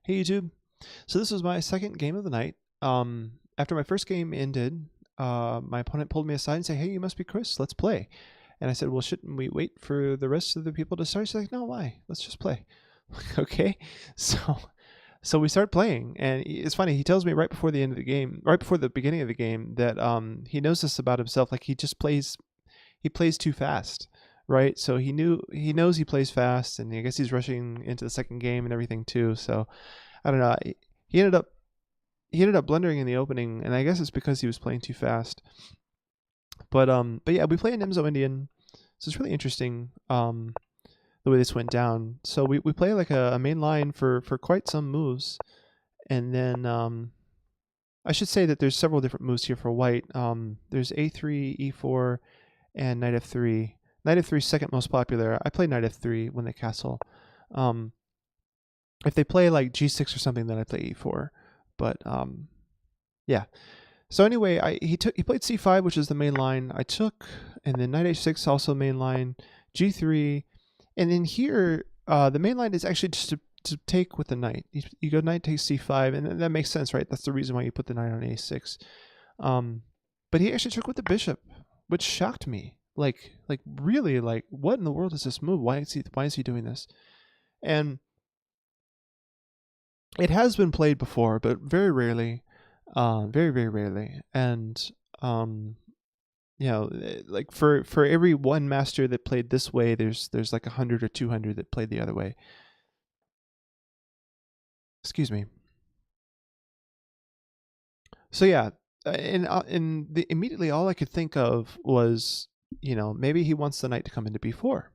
Hey YouTube. So this was my second game of the night. After my first game ended, my opponent pulled me aside and said, "Hey, you must be Chris. Let's play." And I said, "Well, shouldn't we wait for the rest of the people to start?" She's like, "No, why? Let's just play." Okay. So so we start playing, and it's funny. He tells me right before the end of the game, right before the beginning of the game, that he knows this about himself. Like he plays too fast, right? So he knows he plays fast, and I guess he's rushing into the second game and everything too. So I don't know. He ended up he ended up blundering in the opening, and I guess it's because he was playing too fast. But yeah, we play a Nimzo-Indian, so it's really interesting the way this went down. So we play like a main line for quite some moves, and then I should say that there's several different moves here for white. There's A3, E4, and Knight F3. Knight F3 is second most popular. I play Knight F3 when they castle. If they play like G6 or something, then I play E4. But yeah. So anyway, he played C5, which is the main line. I took, and then Knight H6 also main line, G3, and then here the main line is actually just to take with the knight. You go knight takes C5, and that makes sense, right? That's the reason why you put the knight on A6. But he actually took with the bishop, which shocked me. Like really, like what in the world is this move? Why is he doing this? And it has been played before, but very rarely, very rarely. And like for every one master that played this way, there's like 100 or 200 that played the other way. Excuse me. So yeah, immediately all I could think of was, maybe he wants the knight to come into B4.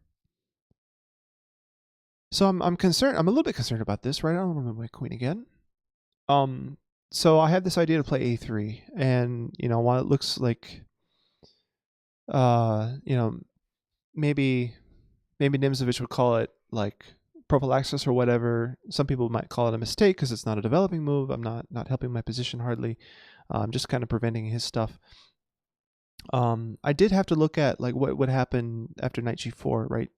So I'm concerned. I'm a little bit concerned about this, right? I don't want to move my queen again. So I had this idea to play A3, and while it looks like, maybe Nimzovich would call it like prophylaxis or whatever. Some people might call it a mistake because it's not a developing move. I'm not helping my position hardly. I'm just kind of preventing his stuff. I did have to look at like what would happen after knight G4, right?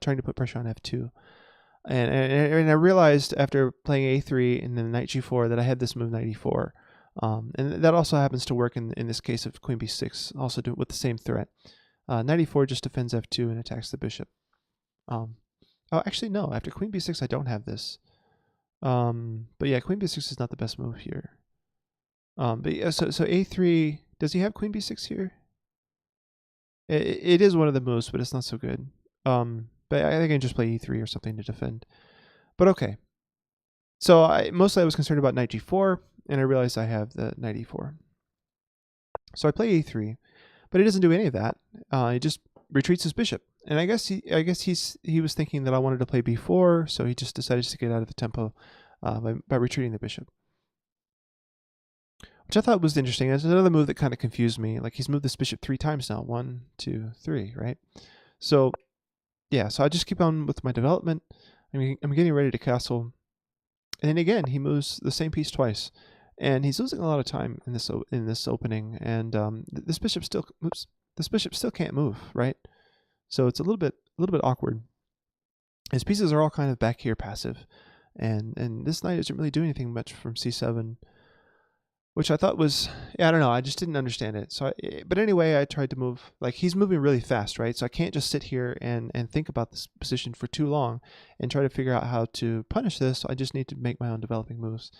Trying to put pressure on F2. And I realized after playing A3 and then knight G4 that I had this move knight E4. And that also happens to work in this case of queen B6, also with the same threat. Knight E4 just defends F2 and attacks the bishop. Oh, actually no, after queen B6 I don't have this. But yeah, queen B6 is not the best move here. But yeah, so A3, does he have queen B6 here? It is one of the moves, but it's not so good. But I think I can just play E3 or something to defend. But okay. So mostly I was concerned about knight G4, and I realized I have the knight E4. So I play A3, but he doesn't do any of that. He just retreats his bishop. And I guess he was thinking that I wanted to play B4, so he just decided to get out of the tempo by retreating the bishop, which I thought was interesting. It's another move that kind of confused me. Like he's moved this bishop 3 times now. 1, 2, 3, right? So yeah, so I just keep on with my development. I'm getting ready to castle, and then again he moves the same piece twice, and he's losing a lot of time in this opening. And this bishop still can't move, right? So it's a little bit awkward. His pieces are all kind of back here passive, and this knight isn't really doing anything much from C7, which I thought was, I don't know, I just didn't understand it. So, but anyway, I tried to move, like he's moving really fast, right? So I can't just sit here and think about this position for too long and try to figure out how to punish this. I just need to make my own developing moves,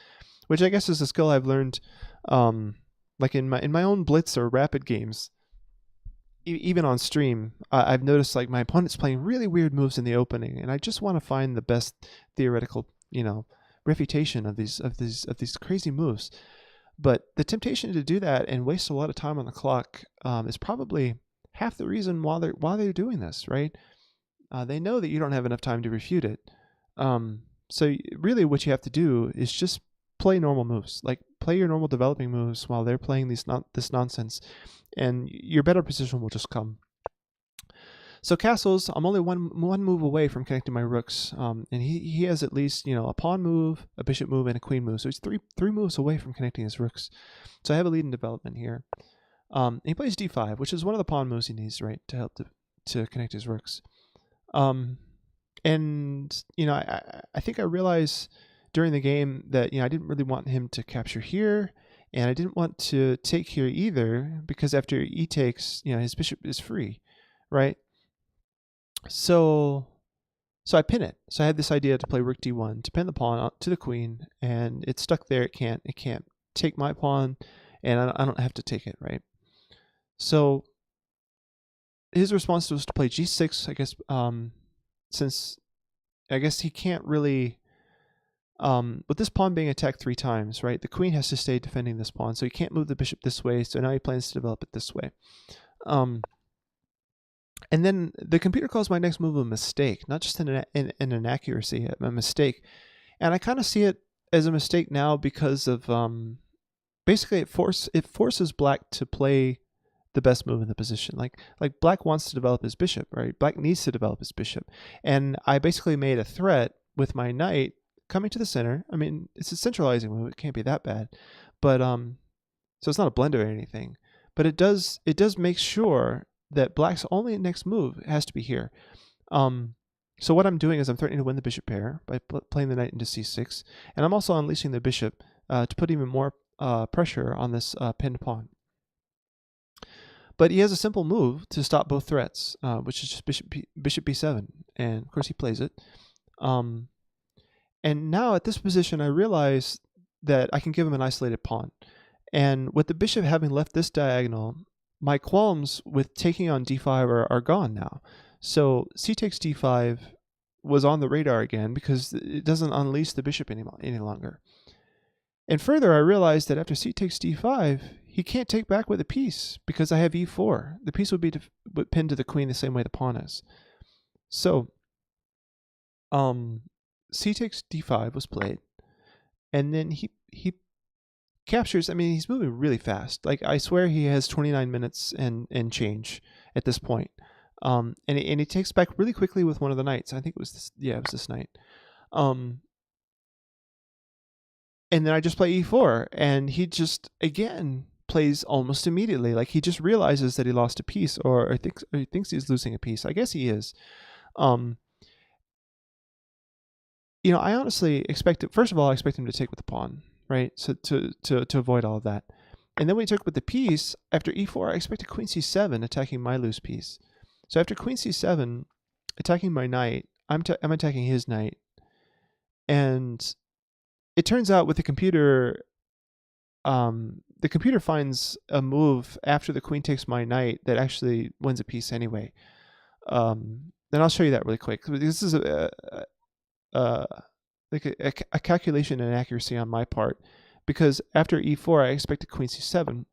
which I guess is a skill I've learned, like in my own blitz or rapid games. Even on stream, I've noticed like my opponent's playing really weird moves in the opening, and I just want to find the best theoretical, refutation of these crazy moves. But the temptation to do that and waste a lot of time on the clock is probably half the reason why they're doing this, right? They know that you don't have enough time to refute it. So really, what you have to do is just play normal moves, like play your normal developing moves while they're playing this nonsense, and your better position will just come. So castles, I'm only one move away from connecting my rooks, and he has at least a pawn move, a bishop move, and a queen move. So he's three moves away from connecting his rooks. So I have a lead in development here. He plays d5, which is one of the pawn moves he needs, right, to help to connect his rooks. And I think I realize during the game that, I didn't really want him to capture here, and I didn't want to take here either, because after e takes, his bishop is free, right? So I pin it. So I had this idea to play rook d1 to pin the pawn to the queen, and it's stuck there. It can't take my pawn, and I don't have to take it, right? So his response was to play g6, I guess, since I guess he can't really, with this pawn being attacked 3 times, right? The queen has to stay defending this pawn, so he can't move the bishop this way, so now he plans to develop it this way. And then the computer calls my next move a mistake, not just an inaccuracy, a mistake. And I kind of see it as a mistake now because of, basically it forces black to play the best move in the position. Like black wants to develop his bishop, right? Black needs to develop his bishop. And I basically made a threat with my knight coming to the center. I mean, it's a centralizing move. It can't be that bad. But, so it's not a blunder or anything. But it does make sure that black's only next move has to be here. So what I'm doing is I'm threatening to win the bishop pair by playing the knight into c6, and I'm also unleashing the bishop to put even more pressure on this pinned pawn. But he has a simple move to stop both threats, which is just bishop b7, and of course he plays it. And now at this position, I realize that I can give him an isolated pawn. And with the bishop having left this diagonal, my qualms with taking on d5 are gone now. So c takes d5 was on the radar again because it doesn't unleash the bishop any longer. And further, I realized that after c takes d5, he can't take back with a piece because I have e4. The piece would be pinned to the queen the same way the pawn is. So, c takes d5 was played, and then he captures. I mean, he's moving really fast. Like, I swear he has 29 minutes and change at this point. And he takes back really quickly with one of the knights. I think it was this. Yeah, it was this knight. And then I just play e4, and he just again plays almost immediately. Like, he just realizes that he lost a piece, or he thinks he's losing a piece. I guess he is. I honestly expected. First of all, I expect him to take with the pawn, right? So to avoid all of that. And then when he took with the piece, after e4, I expected queen c7 attacking my loose piece. So after queen c7 attacking my knight, I'm attacking his knight. And it turns out with the computer finds a move after the queen takes my knight that actually wins a piece anyway. And I'll show you that really quick. This is like a calculation inaccuracy on my part, because after e4 I expected queen c7,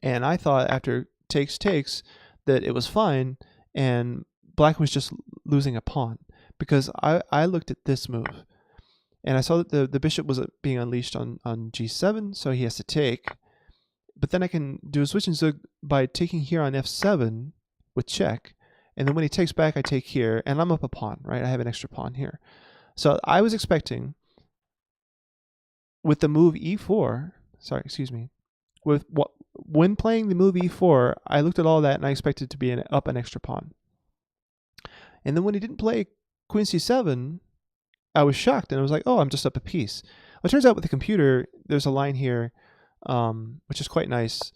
and I thought after takes that it was fine and black was just losing a pawn, because I looked at this move and I saw that the bishop was being unleashed on g7, so he has to take. But then I can do a switch and zug by taking here on f7 with check, and then when he takes back I take here, and I'm up a pawn, right? I have an extra pawn here. So I was expecting with the move e4, when playing the move e4, I looked at all that and I expected to be up an extra pawn. And then when he didn't play queen c7, I was shocked, and I was like, oh, I'm just up a piece. Well, it turns out with the computer, there's a line here, which is quite nice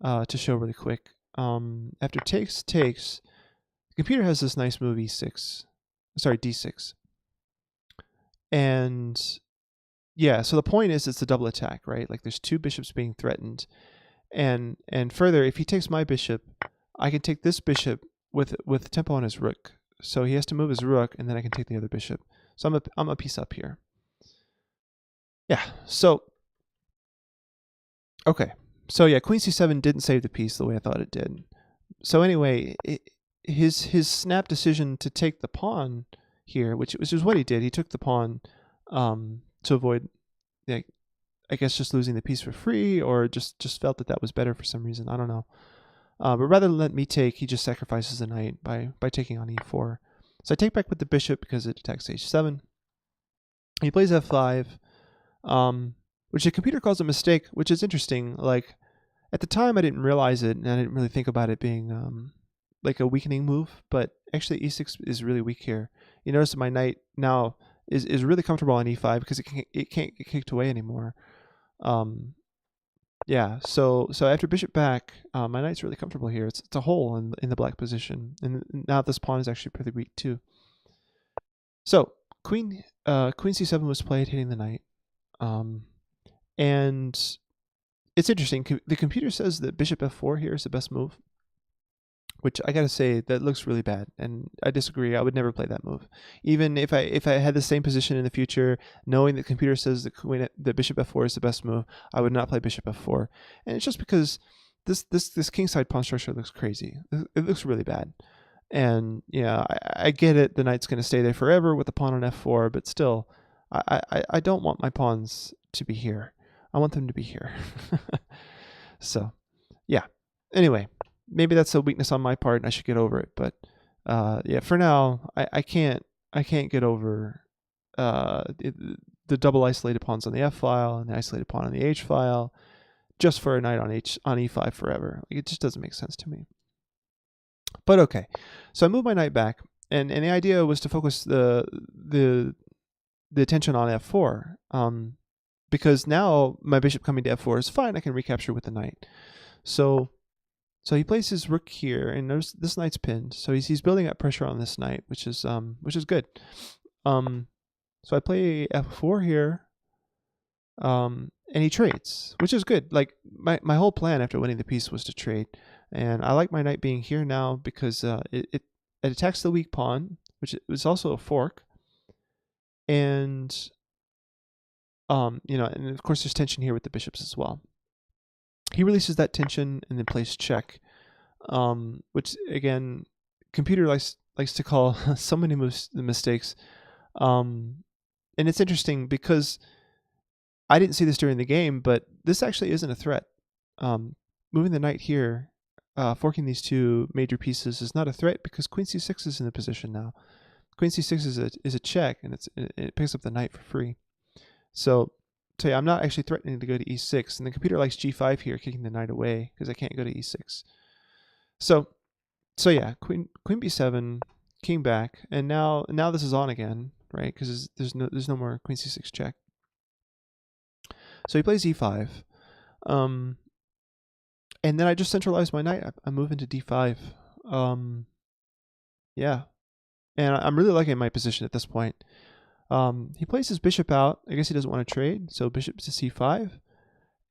to show really quick. After takes, the computer has this nice move d6. And yeah, so the point is it's a double attack, right? Like, there's 2 bishops being threatened. And further, if he takes my bishop, I can take this bishop with tempo on his rook. So he has to move his rook, and then I can take the other bishop. So I'm a piece up here. Yeah, so okay. So yeah, queen c7 didn't save the piece the way I thought it did. So anyway, his snap decision to take the pawn here, which is what he did. He took the pawn to avoid, I guess, just losing the piece for free, or just felt that was better for some reason. I don't know. But rather than let me take, he just sacrifices the knight by taking on e4. So I take back with the bishop because it attacks h7. He plays f5, which the computer calls a mistake, which is interesting. Like, at the time I didn't realize it, and I didn't really think about it being like a weakening move, but actually e6 is really weak here. You notice that my knight now is really comfortable on e5 because it can't get kicked away anymore. Yeah, so after bishop back, my knight's really comfortable here. It's a hole in the black position, and now this pawn is actually pretty weak too. So queen c7 was played, hitting the knight, and it's interesting. The computer says that bishop f4 here is the best move, which I gotta say that looks really bad, and I disagree. I would never play that move, even if I had the same position in the future, knowing that the computer says the bishop f4 is the best move. I would not play bishop f4, and it's just because this kingside pawn structure looks crazy. It looks really bad, and yeah, I get it. The knight's gonna stay there forever with the pawn on f4, but still, I don't want my pawns to be here. I want them to be here. So, yeah. Anyway. Maybe that's a weakness on my part and I should get over it. But yeah, for now, I can't get over the double isolated pawns on the F file and the isolated pawn on the H file just for a knight on E5 forever. Like, it just doesn't make sense to me. But okay, so I moved my knight back, and the idea was to focus the attention on F4, because now my bishop coming to F4 is fine. I can recapture with the knight. So he plays his rook here, and notice this knight's pinned. So he's building up pressure on this knight, which is good. So I play f4 here, and he trades, which is good. Like my whole plan after winning the piece was to trade, and I like my knight being here now because it attacks the weak pawn, which was also a fork, and you know, and of course there's tension here with the bishops as well. He releases that tension and then plays check, which again, computer likes to call so many mistakes. And it's interesting because I didn't see this during the game, but this actually isn't a threat. Moving the knight here, forking these two major pieces is not a threat because queen c6 is in the position now. Queen c6 is a check, and it picks up the knight for free. So yeah, I'm not actually threatening to go to e6, and the computer likes g5 here, kicking the knight away because I can't go to e6. So yeah, queen b7, king back, and now this is on again, right? Because there's no more queen c6 check. So he plays e5, and then I just centralize my knight. I move into d5. Yeah, and I'm really liking my position at this point. He plays his bishop out. I guess he doesn't want to trade, so bishop to c5.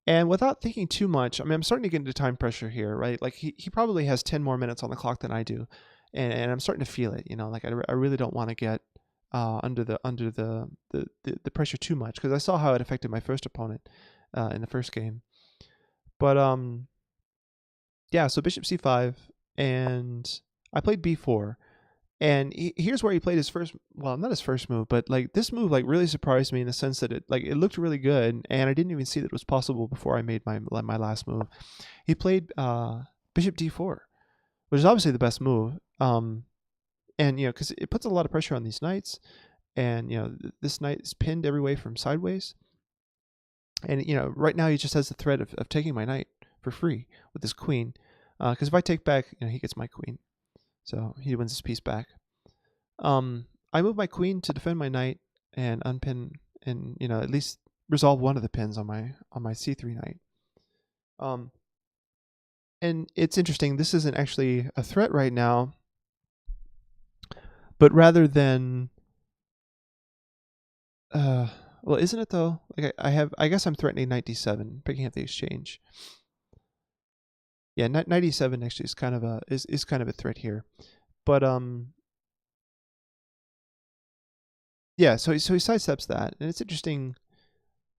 And without thinking too much, I mean, I'm starting to get into time pressure here, right? Like he probably has 10 more minutes on the clock than I do, and I'm starting to feel it. You know, like I really don't want to get under the pressure too much, because I saw how it affected my first opponent in the first game. But yeah, so bishop c5, and I played b4. And here's where he played his first, well, not his first move, but like this move like really surprised me in the sense that it looked really good, and I didn't even see that it was possible before I made my last move. He played bishop d4, which is obviously the best move. And you know, because it puts a lot of pressure on these knights, and you know, this knight is pinned every way from sideways. And you know, right now he just has the threat of taking my knight for free with his queen, because if I take back, you know, he gets my queen. So he wins his piece back. I move my queen to defend my knight and unpin, and you know, at least resolve one of the pins on my c3 knight. And it's interesting. This isn't actually a threat right now, but rather than well, isn't it though? Like I guess I'm threatening knight d7, picking up the exchange. Yeah, knight e7 actually is kind of a threat here, but yeah. So he sidesteps that, and it's interesting.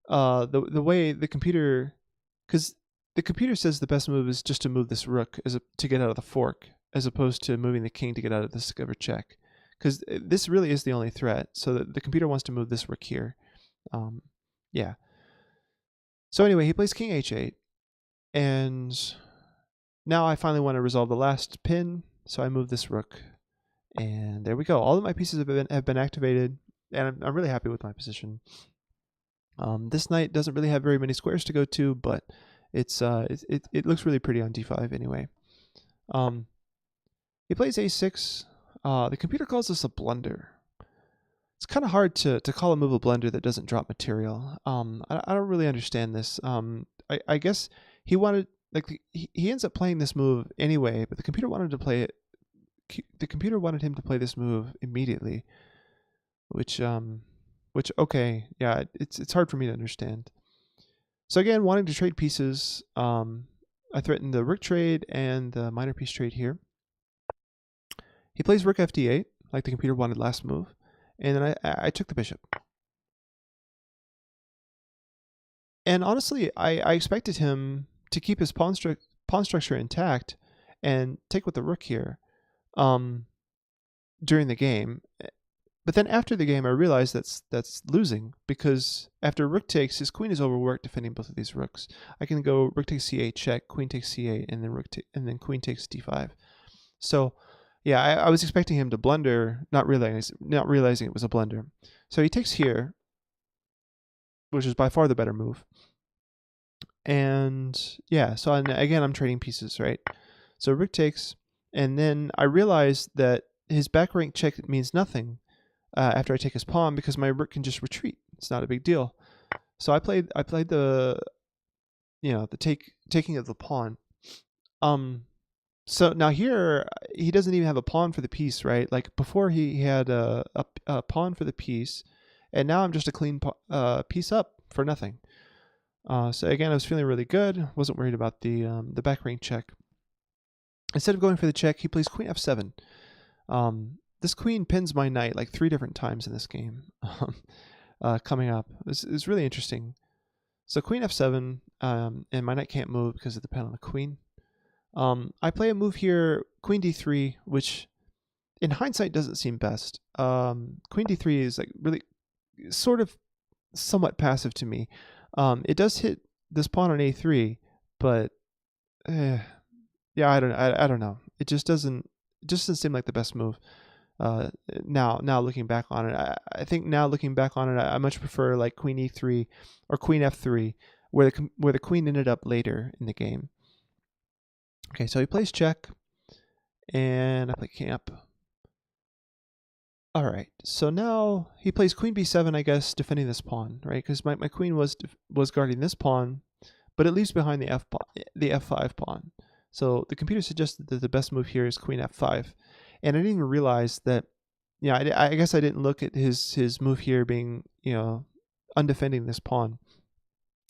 The way the computer, because the computer says the best move is just to move this rook to get out of the fork, as opposed to moving the king to get out of the discovered check, because this really is the only threat. So the computer wants to move this rook here. Yeah. So anyway, he plays king h8, and now I finally want to resolve the last pin, so I move this rook, and there we go. All of my pieces have been activated, and I'm really happy with my position. This knight doesn't really have very many squares to go to, but it looks really pretty on d5 anyway. He plays a6. The computer calls this a blunder, It's kind of hard to call a move a blunder that doesn't drop material. I don't really understand this. I guess he wanted, like, he ends up playing this move anyway, but the computer wanted to play it. The computer wanted him to play this move immediately, which okay, yeah, it's hard for me to understand. So again, wanting to trade pieces, I threatened the rook trade and the minor piece trade here. He plays rook fd8, like the computer wanted last move, and then I took the bishop. And honestly, I expected him to keep his pawn structure intact and take with the rook here during the game. But then after the game, I realized that's losing, because after rook takes, his queen is overworked defending both of these rooks. I can go rook takes c8 check, queen takes c8, and then and then queen takes d5. So yeah, I was expecting him to blunder, not realizing it was a blunder. So he takes here, which is by far the better move. And yeah, so again, I'm trading pieces, right? So rook takes, and then I realized that his back rank check means nothing after I take his pawn, because my rook can just retreat. It's not a big deal. So I played the, the taking of the pawn. So now here he doesn't even have a pawn for the piece, right? Like before he had a pawn for the piece, and now I'm just a clean piece up for nothing. So again, I was feeling really good. Wasn't worried about the back rank check. Instead of going for the check, he plays queen f7. This queen pins my knight like 3 different times in this game coming up. It's really interesting. So queen f7, and my knight can't move because of the pin on the queen. I play a move here, queen d3, which in hindsight doesn't seem best. Queen d3 is like really sort of somewhat passive to me. It does hit this pawn on a3, but yeah, I don't know. It just doesn't seem like the best move. Now looking back on it, I think now looking back on it, I much prefer like queen e3 or queen f3, where the queen ended up later in the game. Okay, so he plays check, and I play camp. All right, so now he plays queen b7, I guess, defending this pawn, right? Because my queen was guarding this pawn, but it leaves behind the f5 pawn. So the computer suggested that the best move here is queen f5, and I didn't even realize that. Yeah, I guess I didn't look at his move here being, undefending this pawn,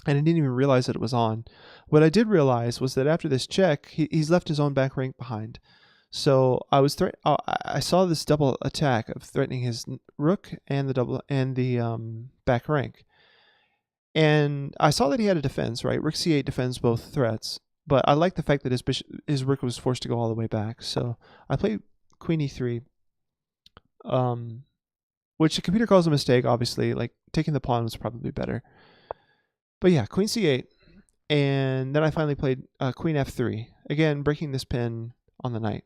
and I didn't even realize that it was on. What I did realize was that after this check, he's left his own back rank behind. So I saw this double attack of threatening his rook and the back rank, and I saw that he had a defense, right? Rook c8 defends both threats, but I like the fact that his rook was forced to go all the way back. So I played queen e3, which the computer calls a mistake. Obviously, like taking the pawn was probably better. But yeah, queen c8, and then I finally played queen f3, again breaking this pin on the knight.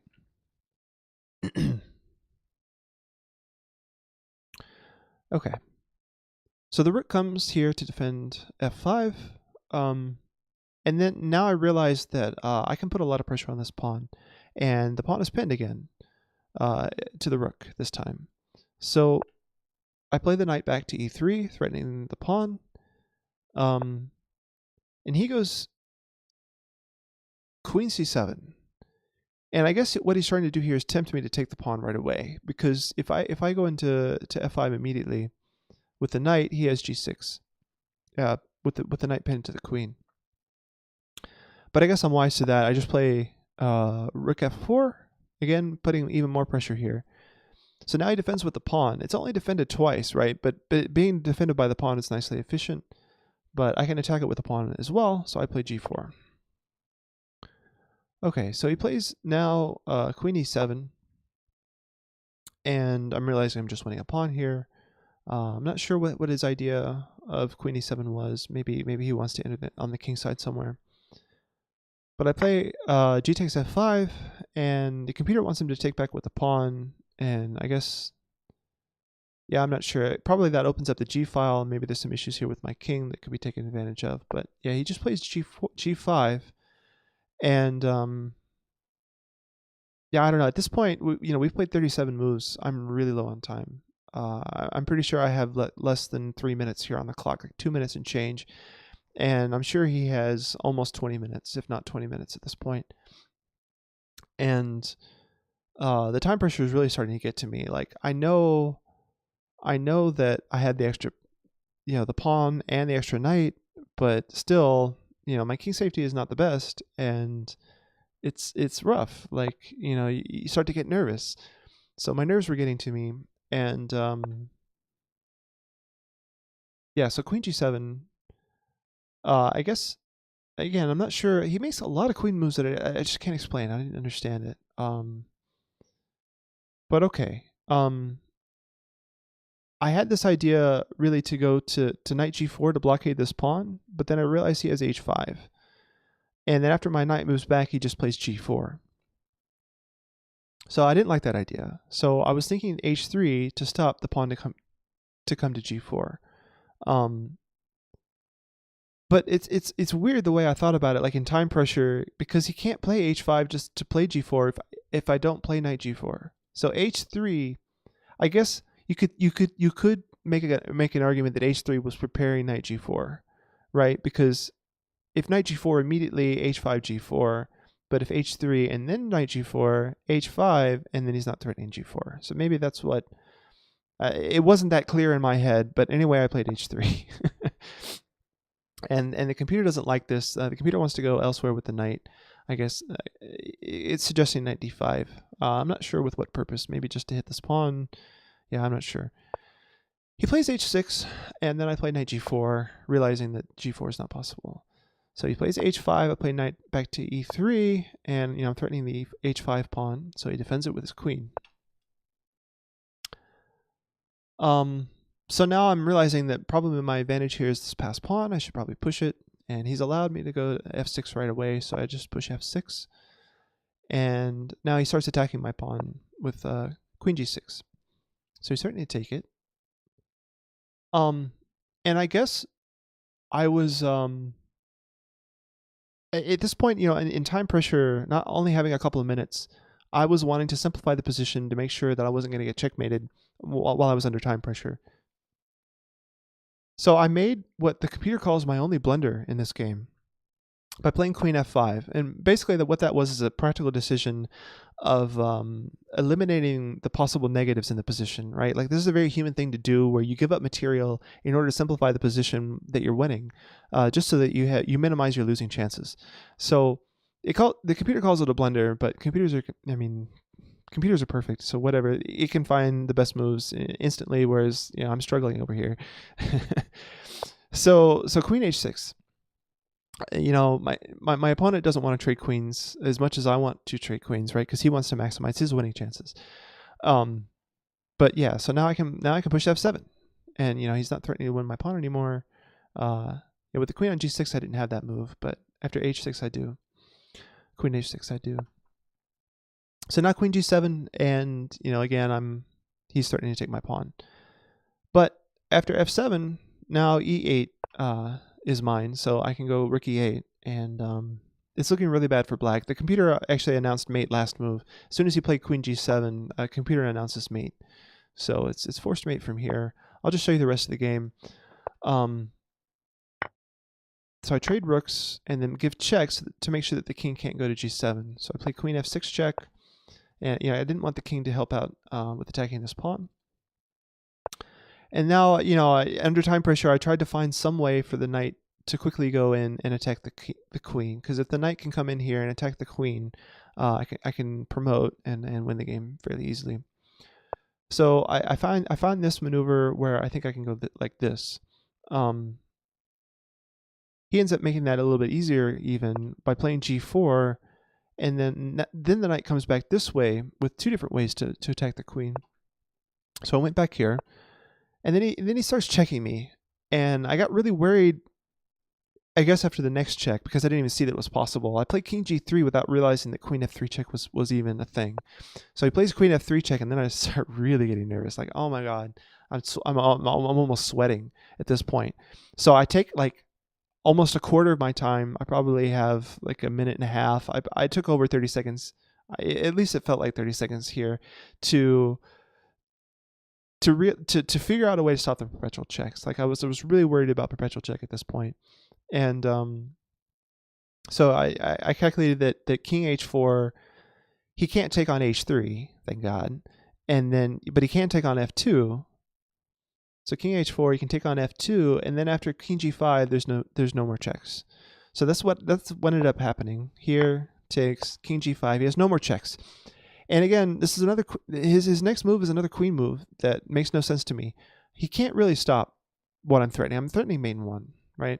Okay, so the rook comes here to defend f5, and then now I realize that I can put a lot of pressure on this pawn, and the pawn is pinned again to the rook this time. So I play the knight back to e3, threatening the pawn, and he goes queen c7. And I guess what he's trying to do here is tempt me to take the pawn right away, because if I go into f5 immediately with the knight, he has g6, with the knight pinned to the queen. But I guess I'm wise to that. I just play rook f4, again putting even more pressure here. So now he defends with the pawn. It's only defended twice, right? But being defended by the pawn is nicely efficient. But I can attack it with the pawn as well, so I play g4. Okay, so he plays now queen e7, and I'm realizing I'm just winning a pawn here. I'm not sure what his idea of queen e7 was. Maybe he wants to enter on the king side somewhere. But I play g takes f5, and the computer wants him to take back with the pawn, and I guess, yeah, I'm not sure. Probably that opens up the g file. Maybe there's some issues here with my king that could be taken advantage of. But yeah, he just plays g5. And yeah, I don't know. At this point, we've played 37 moves. I'm really low on time. I'm pretty sure I have less than 3 minutes here on the clock, like 2 minutes and change. And I'm sure he has almost 20 minutes, if not 20 minutes at this point. And the time pressure is really starting to get to me. Like, I know that I had the extra, the pawn and the extra knight, but still, my king safety is not the best, and it's rough. Like, you start to get nervous. So my nerves were getting to me, and yeah. So queen g7. I guess again, I'm not sure. He makes a lot of queen moves that I just can't explain. I didn't understand it. But okay. I had this idea really to go to knight g4 to blockade this pawn, but then I realized he has h5. And then after my knight moves back, he just plays g4. So I didn't like that idea. So I was thinking h3 to stop the pawn to come to g4. But it's weird the way I thought about it, like in time pressure, because he can't play h5 just to play g4 if I don't play knight g4. So h3, I guess you could make an argument that h3 was preparing knight g4, right? Because if knight g4 immediately h5 g4, but if h3 and then knight g4, h5, and then he's not threatening g4. So maybe that's what it wasn't that clear in my head, but anyway, I played h3. And the computer doesn't like this. The computer wants to go elsewhere with the knight. I guess it's suggesting knight d5. I'm not sure with what purpose. Maybe just to hit this pawn. Yeah, I'm not sure. He plays h6, and then I play knight g4, realizing that g4 is not possible. So he plays h5. I play knight back to e3, and I'm threatening the h5 pawn. So he defends it with his queen. So now I'm realizing that probably my advantage here is this passed pawn. I should probably push it. And he's allowed me to go to f6 right away, so I just push f6. And now he starts attacking my pawn with queen g6. So he's starting to take it. And I guess I was at this point, in time pressure, not only having a couple of minutes, I was wanting to simplify the position to make sure that I wasn't going to get checkmated while I was under time pressure. So I made what the computer calls my only blunder in this game by playing queen f5. And basically what that was is a practical decision of eliminating the possible negatives in the position, right? Like, this is a very human thing to do, where you give up material in order to simplify the position that you're winning, just so that you minimize your losing chances. So the computer calls it a blunder, but computers are perfect, so whatever. It can find the best moves instantly, whereas I'm struggling over here. So queen h6. My opponent doesn't want to trade queens as much as I want to trade queens, right? Because he wants to maximize his winning chances. But yeah, so now I can push f7, and he's not threatening to win my pawn anymore. With the queen on g6, I didn't have that move, but after h6, I do. Queen h6, I do. So now queen g7, and again, he's starting to take my pawn. But after f7, now e8 is mine, so I can go rook e8, and it's looking really bad for black. The computer actually announced mate last move. As soon as he played queen g7, computer announces mate. So it's forced mate from here. I'll just show you the rest of the game. So I trade rooks and then give checks to make sure that the king can't go to g7. So I play queen f6 check. And I didn't want the king to help out with attacking this pawn. And now, under time pressure, I tried to find some way for the knight to quickly go in and attack the queen. Because if the knight can come in here and attack the queen, I can promote and win the game fairly easily. So I find this maneuver where I think I can go like this. He ends up making that a little bit easier even by playing g4. And then the knight comes back this way with two different ways to attack the queen. So I went back here, and then he starts checking me, and I got really worried, I guess, after the next check, because I didn't even see that it was possible. I played king g3 without realizing that queen f3 check was even a thing. So he plays queen f3 check, and then I start really getting nervous, like, oh my god, I'm almost sweating at this point. So I take like almost a quarter of my time. I probably have like a minute and a half. I took over 30 seconds. At least it felt like 30 seconds here to to figure out a way to stop the perpetual checks. Like I was really worried about perpetual check at this point, and so I calculated that king h4, he can't take on h3, thank God, and then but he can take on f2. So king h4, he can take on f2, and then after king g5, there's no more checks. So that's what ended up happening. Here takes king g5. He has no more checks. And again, this is another his next move is another queen move that makes no sense to me. He can't really stop what I'm threatening. I'm threatening mate 1, right?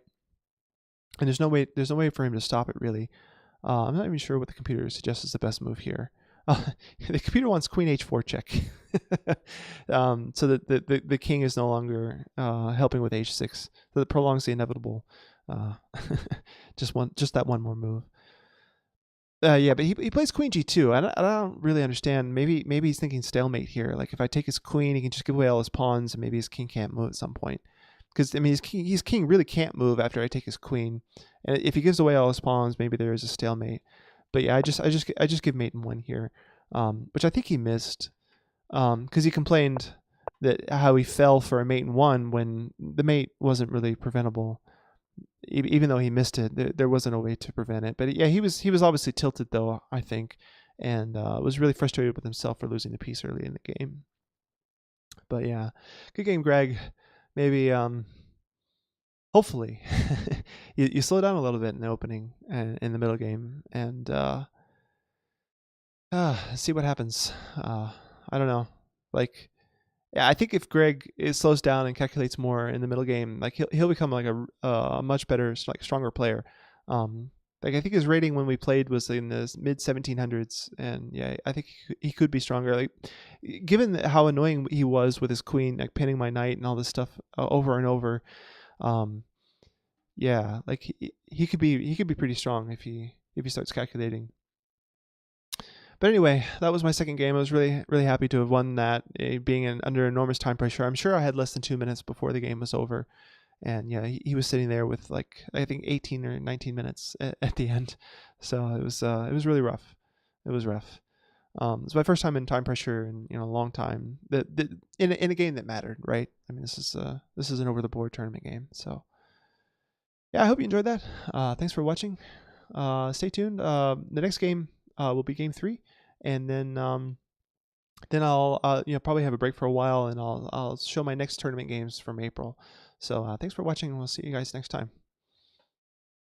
And there's no way for him to stop it really. I'm not even sure what the computer suggests is the best move here. The computer wants queen h4 check, so that the king is no longer helping with h6. So that prolongs the inevitable. Just that one more move. Yeah, but he plays queen g2. I don't really understand. Maybe he's thinking stalemate here. Like if I take his queen, he can just give away all his pawns, and maybe his king can't move at some point. Because I mean, his king really can't move after I take his queen, and if he gives away all his pawns, maybe there is a stalemate. But yeah, I just give mate in 1 here, which I think he missed, because he complained that how he fell for a mate in 1 when the mate wasn't really preventable. Even though he missed it, there wasn't a way to prevent it. But yeah, he was obviously tilted though, I think, and was really frustrated with himself for losing the piece early in the game. But yeah, good game, Greg. Maybe hopefully you slow down a little bit in the opening and in the middle game, and see what happens. I don't know, like. Yeah, I think if Greg slows down and calculates more in the middle game, like he'll become like a much better, like stronger player. Like I think his rating when we played was in the mid 1700s, and yeah, I think he could be stronger. Like given how annoying he was with his queen, like pinning my knight and all this stuff over and over. Yeah, like he could be pretty strong if he starts calculating. But anyway, that was my second game. I was really happy to have won that, being under enormous time pressure. I'm sure I had less than 2 minutes before the game was over, and yeah, he was sitting there with like I think 18 or 19 minutes at the end. So it was really rough. It was rough. It's my first time in time pressure in a long time. In a game that mattered, right? I mean, this is an over the board tournament game. So yeah, I hope you enjoyed that. Thanks for watching. Stay tuned. The next game will be game 3. And then I'll probably have a break for a while, and I'll show my next tournament games from April. So thanks for watching, and we'll see you guys next time.